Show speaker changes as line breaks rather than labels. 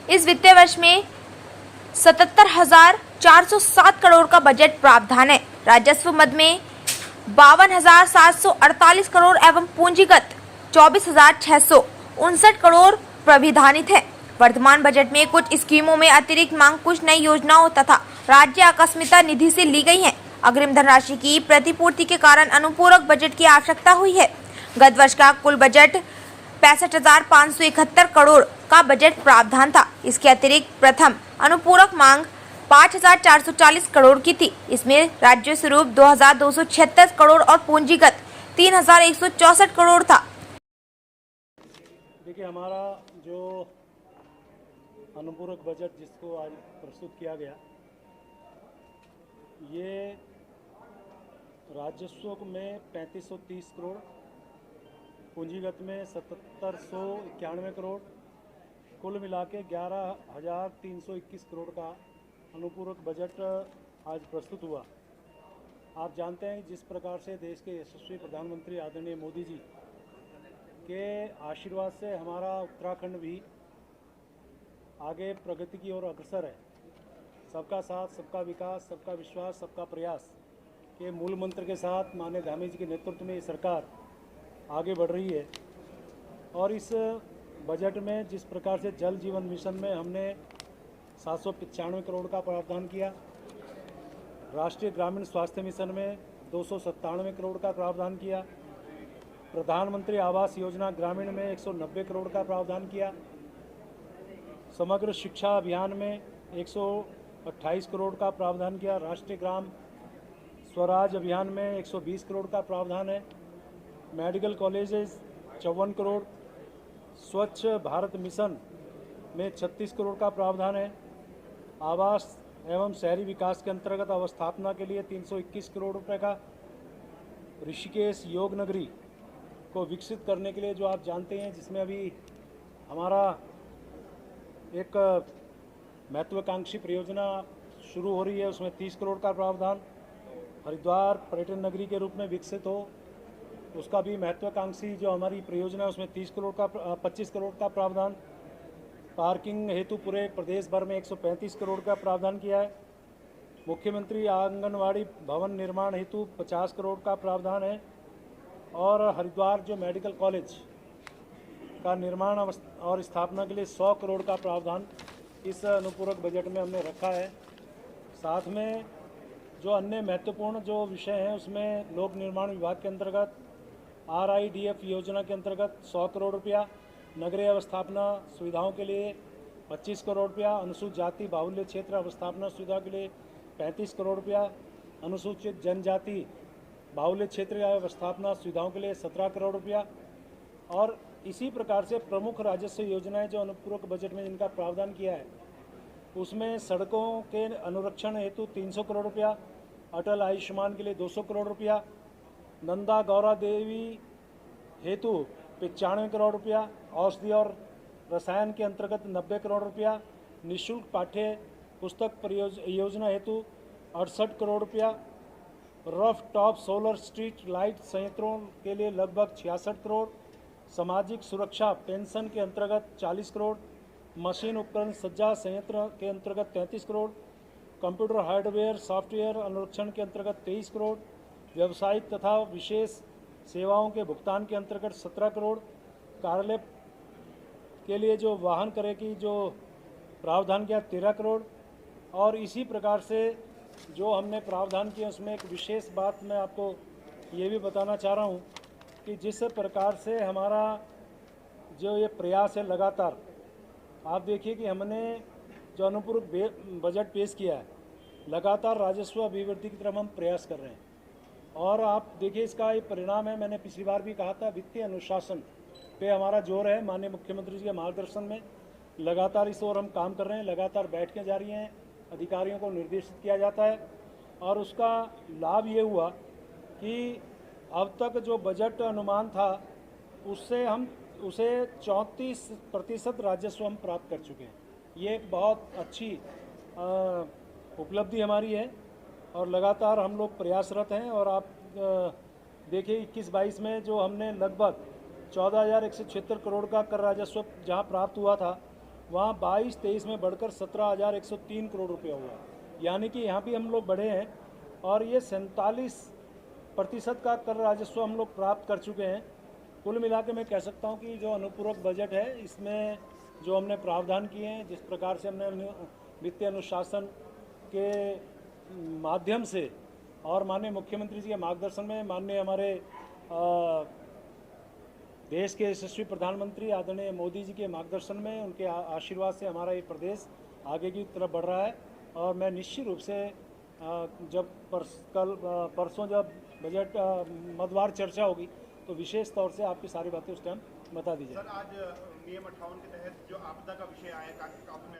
इस वित्तीय वर्ष में 77,407 करोड़ का बजट प्रावधान है। राजस्व मद में 52,748 करोड़ एवं पूंजीगत 24,659 करोड़ प्राविधानित है। वर्तमान बजट में कुछ स्कीमों में अतिरिक्त मांग कुछ नई योजनाओं तथा राज्य आकस्मिकता निधि से ली गई है। अग्रिम धनराशि की प्रतिपूर्ति के कारण अनुपूरक बजट की आवश्यकता हुई है। गत वर्ष का कुल बजट 65,571 करोड़ का बजट प्रावधान था। इसके अतिरिक्त प्रथम अनुपूरक मांग 5,440 करोड़ की थी। इसमें राज्य स्वरूप 2,276 करोड़ और पूंजीगत 3,164 करोड़ था।
देखिए, हमारा जो अनुपूरक बजट जिसको आज प्रस्तुत किया गया, ये राजस्व में 3,530 करोड़, पूंजीगत में 7,791 करोड़, कुल मिला के 11,321 करोड़ का अनुपूरक बजट आज प्रस्तुत हुआ। आप जानते हैं जिस प्रकार से देश के यशस्वी प्रधानमंत्री आदरणीय मोदी जी के आशीर्वाद से हमारा उत्तराखंड भी आगे प्रगति की ओर अग्रसर है। सबका साथ, सबका विकास, सबका विश्वास, सबका प्रयास के मूल मंत्र के साथ माननीय धामी जी के नेतृत्व में ये सरकार आगे बढ़ रही है। और इस बजट में जिस प्रकार से जल जीवन मिशन में हमने 795 करोड़ का प्रावधान किया, राष्ट्रीय ग्रामीण स्वास्थ्य मिशन में 297 करोड़ का प्रावधान किया, प्रधानमंत्री आवास योजना ग्रामीण में 190 करोड़ का प्रावधान किया, समग्र शिक्षा अभियान में 128 करोड़ का प्रावधान किया, राष्ट्रीय ग्राम स्वराज अभियान में 120 करोड़ का प्रावधान है, मेडिकल कॉलेजेस 54 करोड़, स्वच्छ भारत मिशन में 36 करोड़ का प्रावधान है, आवास एवं शहरी विकास के अंतर्गत अवस्थापना के लिए 321 करोड़ रुपए का, ऋषिकेश योग नगरी को विकसित करने के लिए जो आप जानते हैं जिसमें अभी हमारा एक महत्वाकांक्षी परियोजना शुरू हो रही है, उसमें 30 करोड़ का प्रावधान, हरिद्वार पर्यटन नगरी के रूप में विकसित हो उसका भी महत्वाकांक्षी जो हमारी परियोजना है उसमें 25 करोड़ का प्रावधान, पार्किंग हेतु पूरे प्रदेश भर में 135 करोड़ का प्रावधान किया है, मुख्यमंत्री आंगनवाड़ी भवन निर्माण हेतु 50 करोड़ का प्रावधान है और हरिद्वार जो मेडिकल कॉलेज का निर्माण और स्थापना के लिए 100 करोड़ का प्रावधान इस अनुपूरक बजट में हमने रखा है। साथ में जो अन्य महत्वपूर्ण जो विषय हैं उसमें लोक निर्माण विभाग के अंतर्गत RIDF योजना के अंतर्गत 100 करोड़ रुपया, नगरीय अवस्थापना सुविधाओं के लिए 25 करोड़ रुपया, अनुसूचित जाति बाहुल्य क्षेत्र अवस्थापना सुविधा के लिए 35 करोड़ रुपया, अनुसूचित जनजाति बाहुल्य क्षेत्र अवस्थापना सुविधाओं के लिए 17 करोड़ रुपया और इसी प्रकार से प्रमुख राजस्व योजनाएं जो अनुपूरक बजट में जिनका प्रावधान किया है उसमें सड़कों के अनुरक्षण हेतु 300 करोड़ रुपया, अटल आयुष्मान के लिए 200 करोड़ रुपया, नंदा गौरा देवी हेतु 95 करोड़ रुपया, औषधि और रसायन के अंतर्गत 90 करोड़ रुपया, निःशुल्क पाठ्य पुस्तक योजना हेतु 68 करोड़ रुपया, rough top solar street light संयंत्रों के लिए लगभग 66 करोड़, सामाजिक सुरक्षा पेंशन के अंतर्गत 40 करोड़, मशीन उपकरण सज्जा संयंत्र के अंतर्गत 33 करोड़, कंप्यूटर हार्डवेयर सॉफ्टवेयर अनुरक्षण के अंतर्गत 23 करोड़, व्यावसायिक तथा विशेष सेवाओं के भुगतान के अंतर्गत 17 करोड़, कार्यालय के लिए जो वाहन कर की जो प्रावधान किया 13 करोड़ और इसी प्रकार से जो हमने प्रावधान किया उसमें एक विशेष बात मैं आपको ये भी बताना चाह रहा हूँ कि जिस प्रकार से हमारा जो ये प्रयास है लगातार, आप देखिए कि हमने जो अनुपूरक बजट पेश किया है लगातार राजस्व अभिवृद्धि की तरफ हम प्रयास कर रहे हैं और आप देखिए इसका ये परिणाम है। मैंने पिछली बार भी कहा था वित्तीय अनुशासन पे हमारा जोर है। माननीय मुख्यमंत्री जी के मार्गदर्शन में लगातार इस ओर हम काम कर रहे हैं, लगातार बैठकें जारी हैं, अधिकारियों को निर्देशित किया जाता है और उसका लाभ ये हुआ कि अब तक जो बजट अनुमान था उससे हम उसे 34% राजस्व हम प्राप्त कर चुके हैं। ये एक बहुत अच्छी उपलब्धि हमारी है और लगातार हम लोग प्रयासरत हैं और आप देखिए 21-22 में जो हमने लगभग 14,176 करोड़ का कर राजस्व जहां प्राप्त हुआ था वहाँ 22-23 में बढ़कर 17,103 करोड़ रुपया हुआ है। यानी कि यहाँ भी हम लोग बढ़े हैं और ये 47% का कर राजस्व हम लोग प्राप्त कर चुके हैं। कुल मिला के मैं कह सकता हूँ कि जो अनुपूरक बजट है इसमें जो हमने प्रावधान किए हैं, जिस प्रकार से हमने वित्तीय अनुशासन के माध्यम से और माननीय मुख्यमंत्री जी के मार्गदर्शन में, माननीय हमारे देश के यशस्वी प्रधानमंत्री आदरणीय मोदी जी के मार्गदर्शन में, उनके आशीर्वाद से हमारा ये प्रदेश आगे की तरफ बढ़ रहा है। और मैं निश्चित रूप से जब परसों जब बजट मदवार चर्चा होगी तो विशेष तौर से आपकी सारी बातें उस टाइम बता दी जाए।
सर, आज नियम 58 के तहत जो आपदा का विषय आया, आपने